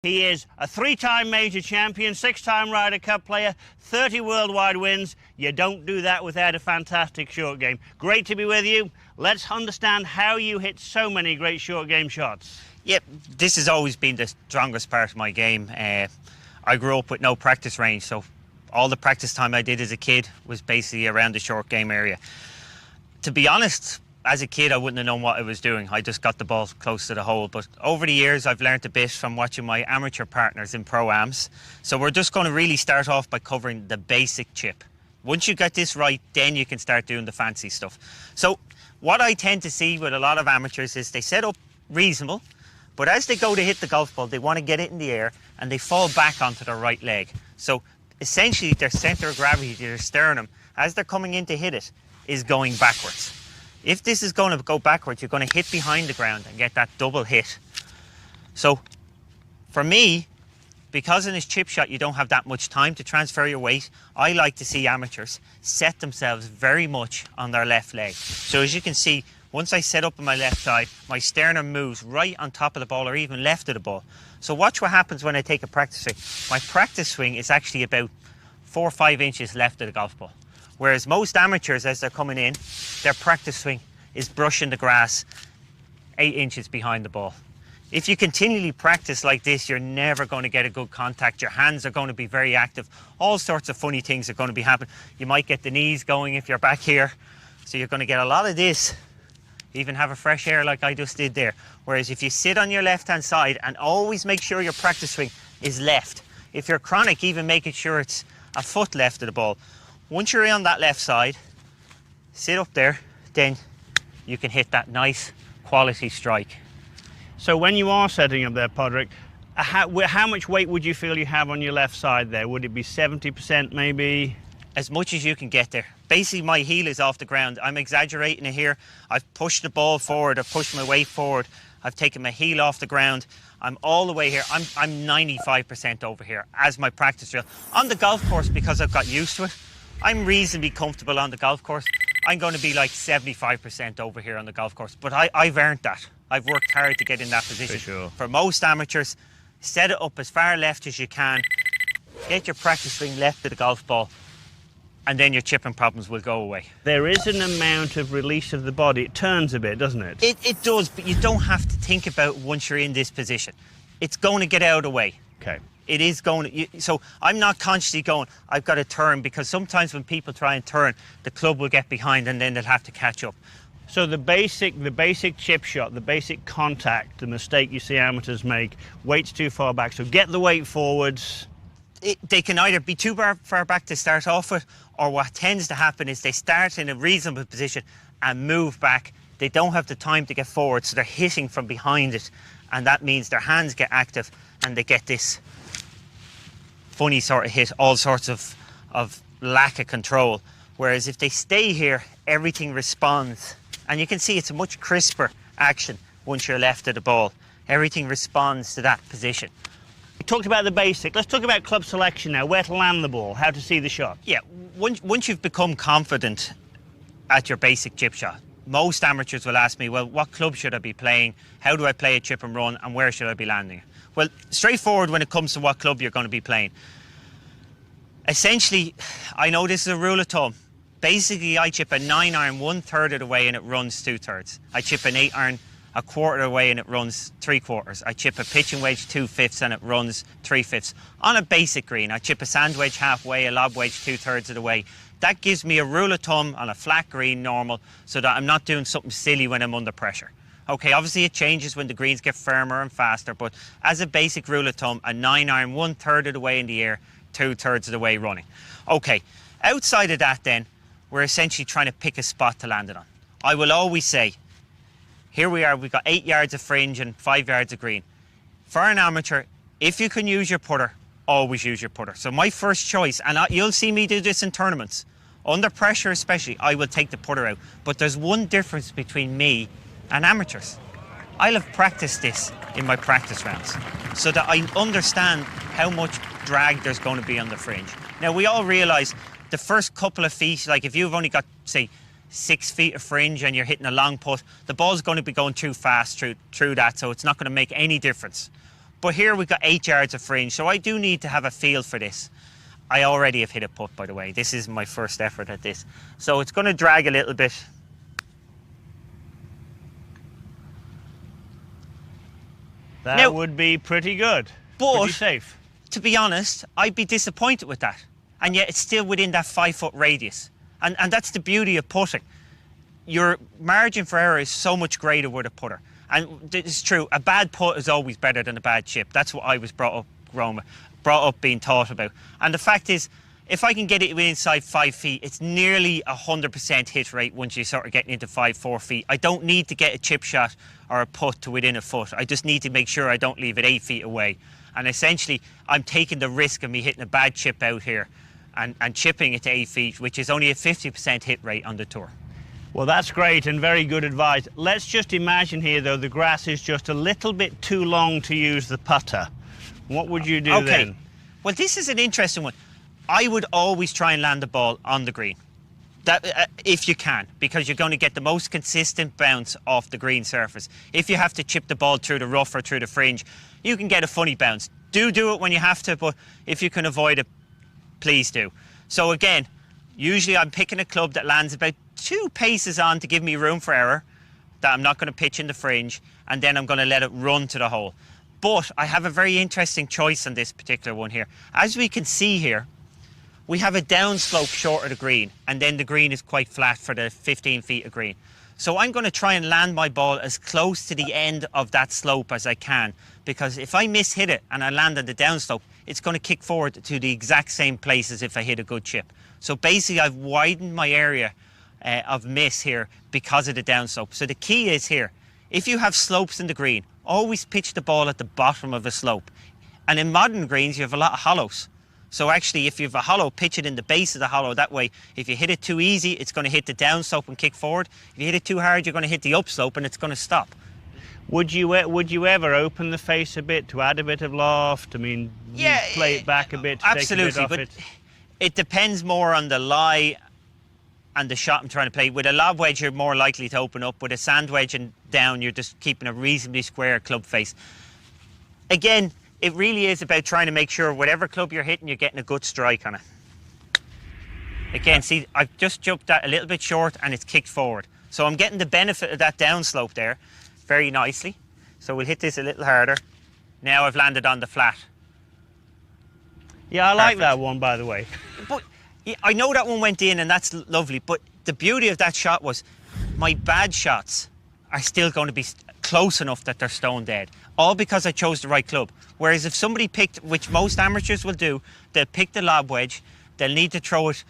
He is a 3-time major champion, 6-time Ryder Cup player, 30 worldwide wins. You don't do that without a fantastic short game. Great to be with you. Let's understand how you hit so many great short game shots. Yep, this has always been the strongest part of my game. I grew up with no practice range, so all the practice time I did as a kid was basically around the short game area. To be honest, as a kid, I wouldn't have known what I was doing. I just got the ball close to the hole. But over the years, I've learned a bit from watching my amateur partners in Pro-Ams. So we're just going to really start off by covering the basic chip. Once you get this right, then you can start doing the fancy stuff. So what I tend to see with a lot of amateurs is they set up reasonable, but as they go to hit the golf ball, they want to get it in the air and they fall back onto their right leg. So essentially, their center of gravity, their sternum, as they're coming in to hit it, is going backwards. If this is going to go backwards, you're going to hit behind the ground and get that double hit. So for me, because in this chip shot you don't have that much time to transfer your weight, I like to see amateurs set themselves very much on their left leg. So as you can see, once I set up on my left side, my sternum moves right on top of the ball or even left of the ball. So watch what happens when I take a practice swing. My practice swing is actually about 4 or 5 inches left of the golf ball. Whereas most amateurs, as they're coming in, their practice swing is brushing the grass 8 inches behind the ball. If you continually practice like this, you're never going to get a good contact. Your hands are going to be very active. All sorts of funny things are going to be happening. You might get the knees going if you're back here. So you're going to get a lot of this. Even have a fresh air like I just did there. Whereas if you sit on your left-hand side and always make sure your practice swing is left. If you're chronic, even making sure it's a foot left of the ball. Once you're on that left side, sit up there, then you can hit that nice quality strike. So when you are setting up there, Padraig, how much weight would you feel you have on your left side there? Would it be 70% maybe? As much as you can get there. Basically, my heel is off the ground. I'm exaggerating it here. I've pushed the ball forward. I've pushed my weight forward. I've taken my heel off the ground. I'm all the way here. I'm 95% over here as my practice drill. On the golf course, because I've got used to it, I'm reasonably comfortable on the golf course. I'm going to be like 75% over here on the golf course. But I've earned that. I've worked hard to get in that position. For sure. For most amateurs, set it up as far left as you can. Get your practice swing left of the golf ball. And then your chipping problems will go away. There is an amount of release of the body. It turns a bit, doesn't it? It does, but you don't have to think about once you're in this position. It's going to get out of the way. Okay. It is going to, so I'm not consciously going, I've got to turn, because sometimes when people try and turn, the club will get behind and then they'll have to catch up. So the basic chip shot, the basic contact, the mistake you see amateurs make, weight's too far back. So get the weight forwards. They can either be too far back to start off with, or what tends to happen is they start in a reasonable position and move back. They don't have the time to get forward, so they're hitting from behind it. And that means their hands get active and they get this funny sort of hit, all sorts of lack of control. Whereas if they stay here, everything responds. And you can see it's a much crisper action once you're left of the ball. Everything responds to that position. We talked about the basic. Let's talk about club selection now. Where to land the ball, how to see the shot. Yeah, once you've become confident at your basic chip shot, most amateurs will ask me, well, what club should I be playing? How do I play a chip and run? And where should I be landing? Well, straightforward when it comes to what club you're going to be playing. Essentially, I know this is a rule of thumb. Basically, I chip a 9-iron 1/3 of the way and it runs 2/3. I chip an 8-iron 1/4 of the way and it runs 3/4. I chip a pitching wedge 2/5 and it runs 3/5. On a basic green, I chip a sand wedge halfway, a lob wedge 2/3 of the way. That gives me a rule of thumb on a flat green normal, so that I'm not doing something silly when I'm under pressure. Okay, obviously it changes when the greens get firmer and faster, but as a basic rule of thumb, a 9-iron 1/3 of the way in the air, 2/3 of the way running. Okay, outside of that then, we're essentially trying to pick a spot to land it on. I will always say, here we are, we've got 8 yards of fringe and 5 yards of green. For an amateur, if you can use your putter, always use your putter. So my first choice, and you'll see me do this in tournaments, under pressure especially, I will take the putter out. But there's one difference between me and amateurs. I'll have practiced this in my practice rounds so that I understand how much drag there's going to be on the fringe. Now, we all realise the first couple of feet, like if you've only got, say, 6 feet of fringe and you're hitting a long putt, the ball's going to be going too fast through that, so it's not going to make any difference. But here we've got 8 yards of fringe, so I do need to have a feel for this. I already have hit a putt, by the way. This is my first effort at this. So it's going to drag a little bit. That would be pretty good. But, pretty safe. To be honest, I'd be disappointed with that. And yet it's still within that 5-foot radius. And that's the beauty of putting. Your margin for error is so much greater with a putter. And it's true, a bad putt is always better than a bad chip. That's what I was brought up being taught about. And the fact is, if I can get it inside 5 feet, it's nearly 100% hit rate once you start getting into 5-4 feet. I don't need to get a chip shot or a putt to within a foot. I just need to make sure I don't leave it 8 feet away. And essentially, I'm taking the risk of me hitting a bad chip out here and chipping it to 8 feet, which is only a 50% hit rate on the tour. Well, that's great and very good advice. Let's just imagine here, though, the grass is just a little bit too long to use the putter. What would you do then? Well, this is an interesting one. I would always try and land the ball on the green, if you can, because you're going to get the most consistent bounce off the green surface. If you have to chip the ball through the rough or through the fringe, you can get a funny bounce. Do it when you have to, but if you can avoid it, please do. So again, usually I'm picking a club that lands about 2 paces on to give me room for error, that I'm not going to pitch in the fringe, and then I'm going to let it run to the hole. But I have a very interesting choice on this particular one here. As we can see here, we have a downslope short of the green, and then the green is quite flat for the 15 feet of green. So I'm going to try and land my ball as close to the end of that slope as I can, because if I mishit it and I land on the downslope, it's going to kick forward to the exact same place as if I hit a good chip. So basically I've widened my area of miss here because of the downslope. So the key is here, if you have slopes in the green, always pitch the ball at the bottom of a slope. And in modern greens, you have a lot of hollows. So actually, if you have a hollow, pitch it in the base of the hollow. That way, if you hit it too easy, it's going to hit the downslope and kick forward. If you hit it too hard, you're going to hit the upslope and it's going to stop. Would you ever open the face a bit to add a bit of loft? I mean, yeah, play it back a bit to absolutely, take a bit off but it? It depends more on the lie and the shot I'm trying to play. With a lob wedge, you're more likely to open up. With a sand wedge and down, you're just keeping a reasonably square club face. Again, it really is about trying to make sure whatever club you're hitting, you're getting a good strike on it. Again, see, I've just jumped that a little bit short and it's kicked forward. So I'm getting the benefit of that downslope there very nicely. So we'll hit this a little harder. Now I've landed on the flat. Yeah, I like that one, by the way. But I know that one went in and that's lovely, but the beauty of that shot was my bad shots are still going to be close enough that they're stone dead, all because I chose the right club. Whereas if somebody picked, which most amateurs will do, they'll pick the lob wedge, they'll need to throw it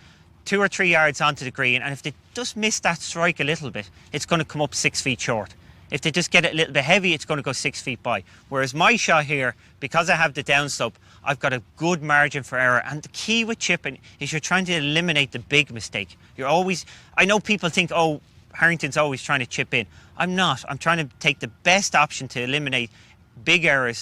2 or 3 yards onto the green, and if they just miss that strike a little bit, it's going to come up 6 feet short. If they just get it a little bit heavy, it's going to go 6 feet by. Whereas my shot here, because I have the downslope, I've got a good margin for error. And the key with chipping is you're trying to eliminate the big mistake. You're always, I know people think, oh, Harrington's always trying to chip in. I'm not. I'm trying to take the best option to eliminate big errors